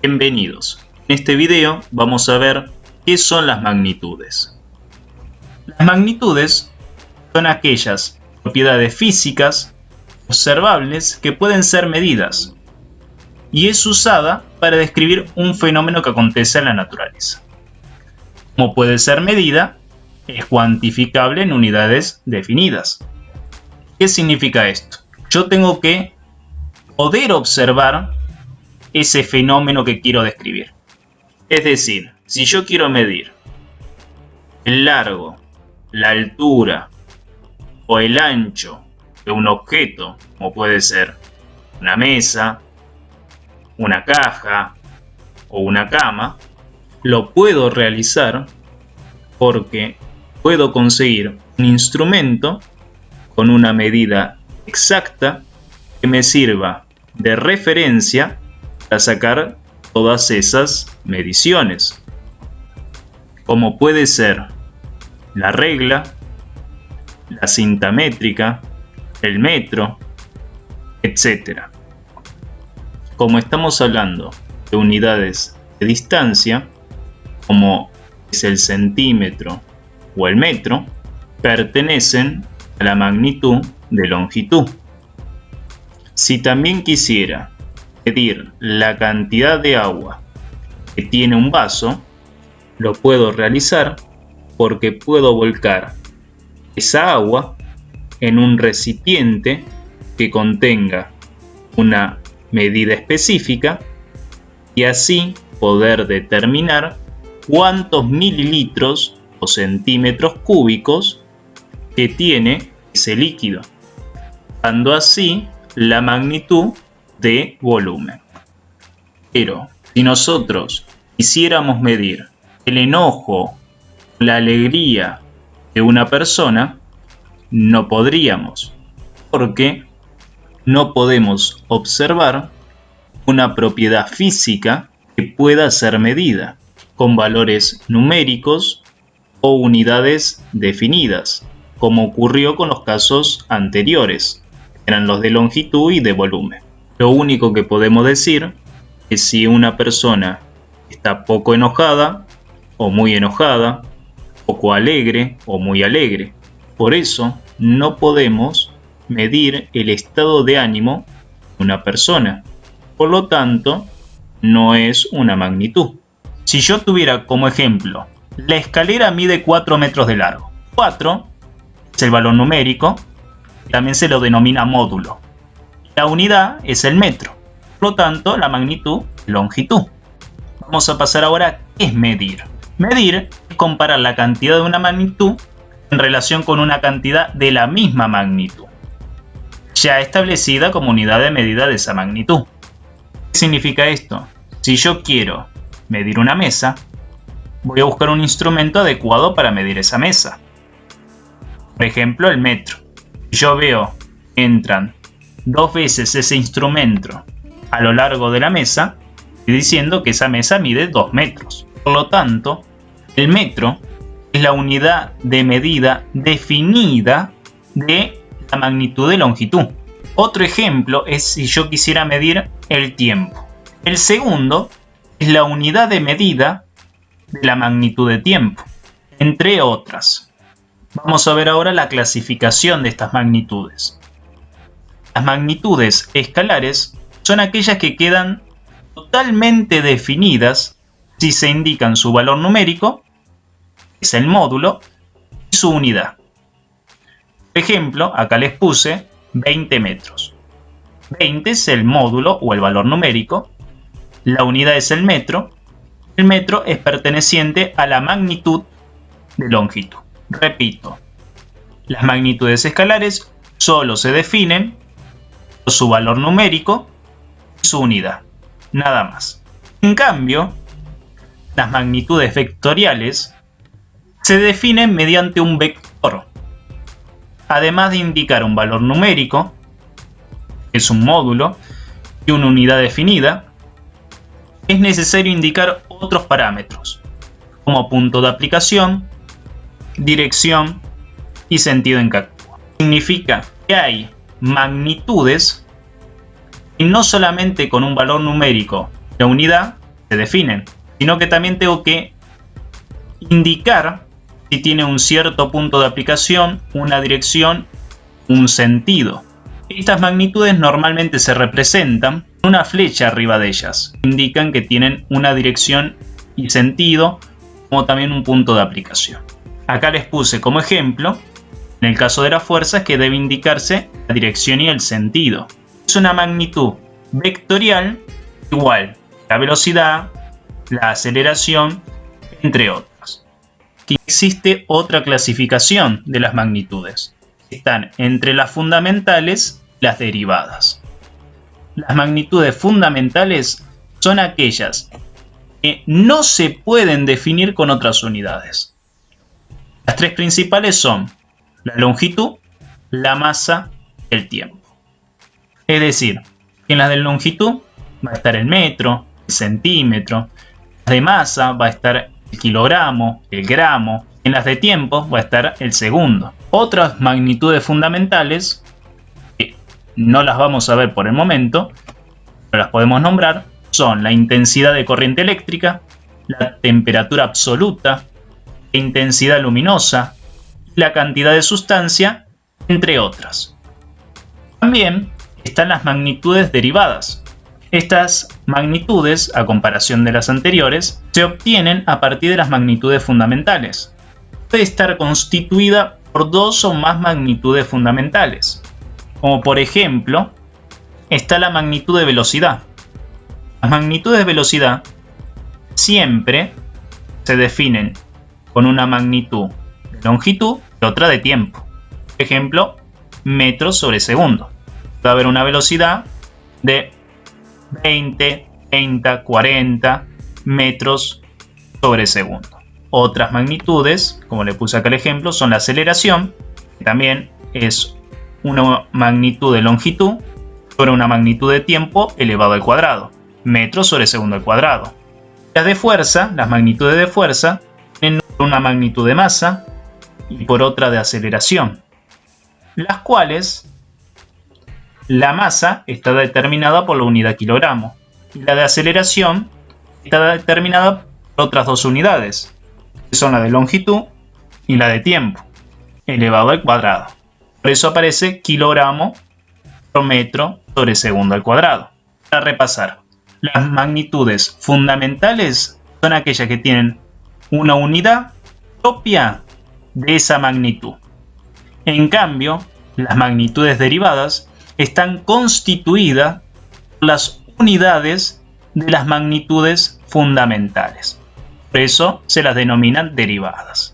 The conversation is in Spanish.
Bienvenidos. En este video vamos a ver qué son las magnitudes. Las magnitudes son aquellas propiedades físicas observables que pueden ser medidas y es usada para describir un fenómeno que acontece en la naturaleza. Como puede ser medida, es cuantificable en unidades definidas. ¿Qué significa esto? Yo tengo que poder observar ese fenómeno que quiero describir. Es decir, si yo quiero medir el largo, la altura o el ancho de un objeto, como puede ser una mesa, una caja o una cama, lo puedo realizar porque puedo conseguir un instrumento con una medida exacta que me sirva de referencia para sacar todas esas mediciones, como puede ser la regla, la cinta métrica, el metro, etc. Como estamos hablando de unidades de distancia, como es el centímetro o el metro, pertenecen a la magnitud de longitud. Si también quisiera medir la cantidad de agua que tiene un vaso, lo puedo realizar porque puedo volcar esa agua en un recipiente que contenga una medida específica y así poder determinar cuántos mililitros o centímetros cúbicos que tiene ese líquido, dando así la magnitud de volumen. Pero si nosotros quisiéramos medir el enojo, la alegría de una persona, no podríamos, porque no podemos observar una propiedad física que pueda ser medida con valores numéricos o unidades definidas, como ocurrió con los casos anteriores, que eran los de longitud y de volumen. Lo único que podemos decir es si una persona está poco enojada o muy enojada, poco alegre o muy alegre. Por eso no podemos medir el estado de ánimo de una persona. Por lo tanto, no es una magnitud. Si yo tuviera como ejemplo, la escalera mide 4 metros de largo. 4 es el valor numérico, también se lo denomina módulo. La unidad es el metro, por lo tanto la magnitud es longitud. Vamos a pasar ahora a qué es medir. Medir es comparar la cantidad de una magnitud en relación con una cantidad de la misma magnitud, ya establecida como unidad de medida de esa magnitud. ¿Qué significa esto? Si yo quiero medir una mesa, voy a buscar un instrumento adecuado para medir esa mesa. Por ejemplo, el metro. Si yo veo que entran 2 veces ese instrumento a lo largo de la mesa, estoy diciendo que esa mesa mide 2 metros. Por lo tanto, el metro es la unidad de medida definida de la magnitud de longitud. Otro ejemplo es si yo quisiera medir el tiempo. El segundo es la unidad de medida de la magnitud de tiempo, entre otras. Vamos a ver ahora la clasificación de estas magnitudes. Las magnitudes escalares son aquellas que quedan totalmente definidas si se indican su valor numérico, que es el módulo, y su unidad. Por ejemplo, acá les puse 20 metros. 20 es el módulo o el valor numérico, la unidad es el metro es perteneciente a la magnitud de longitud. Repito, las magnitudes escalares solo se definen por su valor numérico y su unidad, nada más. En cambio, las magnitudes vectoriales se definen mediante un vector. Además de indicar un valor numérico, que es un módulo, y una unidad definida, es necesario indicar otros parámetros, como punto de aplicación, dirección y sentido en que actúa. Significa que hay magnitudes y no solamente con un valor numérico, la unidad, se definen, sino que también tengo que indicar si tiene un cierto punto de aplicación, una dirección, un sentido. Estas magnitudes normalmente se representan con una flecha arriba de ellas. Indican que tienen una dirección y sentido, como también un punto de aplicación. Acá les puse como ejemplo, en el caso de las fuerzas, que debe indicarse la dirección y el sentido. Es una magnitud vectorial igual la velocidad, la aceleración, entre otras. Existe otra clasificación de las magnitudes. Están entre las fundamentales y las derivadas. Las magnitudes fundamentales son aquellas que no se pueden definir con otras unidades. Las tres principales son la longitud, la masa y el tiempo. Es decir, que en las de longitud va a estar el metro, el centímetro. En las de masa va a estar el kilogramo, el gramo. En las de tiempo va a estar el segundo. Otras magnitudes fundamentales, que no las vamos a ver por el momento, pero las podemos nombrar, son la intensidad de corriente eléctrica, la temperatura absoluta, la intensidad luminosa, la cantidad de sustancia, entre otras. También están las magnitudes derivadas. Estas magnitudes, a comparación de las anteriores, se obtienen a partir de las magnitudes fundamentales. Puede estar constituida por dos o más magnitudes fundamentales, como por ejemplo, está la magnitud de velocidad. Las magnitudes de velocidad siempre se definen con una magnitud de longitud y otra de tiempo. Por ejemplo, metros sobre segundo. Va a haber una velocidad de 20, 30, 40 metros sobre segundo. Otras magnitudes, como le puse acá el ejemplo, son la aceleración, que también es una magnitud de longitud sobre una magnitud de tiempo elevado al cuadrado, metros sobre segundo al cuadrado. Las de fuerza, las magnitudes de fuerza, tienen una magnitud de masa y por otra de aceleración, las cuales la masa está determinada por la unidad kilogramo y la de aceleración está determinada por otras dos unidades, que son la de longitud y la de tiempo, elevado al cuadrado. Por eso aparece kilogramo por metro sobre segundo al cuadrado. Para repasar, las magnitudes fundamentales son aquellas que tienen una unidad propia de esa magnitud. En cambio, las magnitudes derivadas están constituidas por las unidades de las magnitudes fundamentales. Por eso se las denominan derivadas.